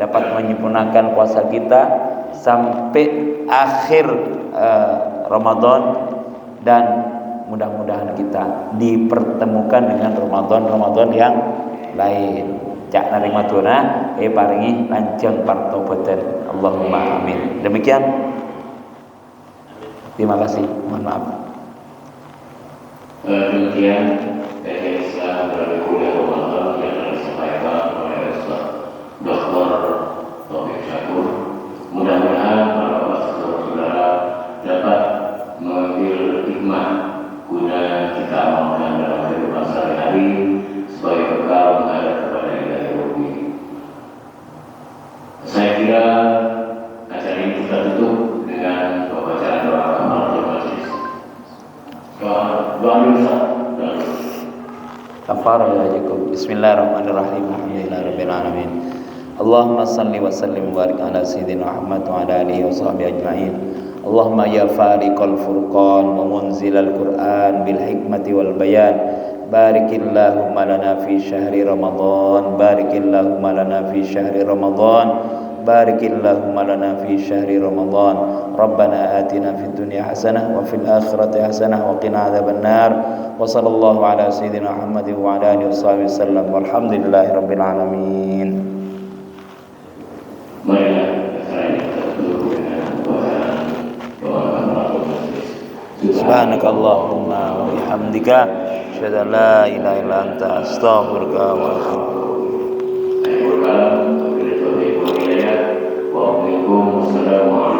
dapat menyempurnakan puasa kita sampai akhir Ramadan, dan mudah-mudahan kita dipertemukan dengan Ramadan yang lain. Cak narimatuna paringi lanjang partobadan. Allahumma amin. Demikian. Terima kasih. Mohon maaf.
Demikian kajian Islam dari kuliah Ramadan yang disampaikan oleh Ustaz Dr. Taufik Syakur. Mudah-mudahan para saudara-saudara dapat mengambil hikmah guna kita amalkan dalam kehidupan sehari-hari sebagai bekal menghadap kepada Ilahi Rabbi. Saya kira acara ini kita tutup dengan pembacaan doa kafaratul majlis. Doa Ustaz.
Kafaratul Bismillahirrahmanirrahim. Alhamdulillahirabbil alamin. Allahumma salli wa sallim wa barik ala sayyidina Muhammad wa ala alihi wa sahbihi ajma'in. Allahumma ya fariqal furqan wa munzilal Qur'an bil hikmati wal bayan, barikillahumma lana fi syahri Ramadan, barikillahumma lana fi syahri Ramadan, barikillahumma lana fi syahri Ramadan. Rabbana atina fid dunya hasanah wa fil akhirati hasanah wa qina adzabannar. Wa sallallahu ala sayyidina Muhammad wa ala alihi wasallam. Walhamdulillahirabbil alamin. Subhanakallahumma wa bihamdika asyhadu an la ilaha illa anta astaghfiruka wa atubu ilaik.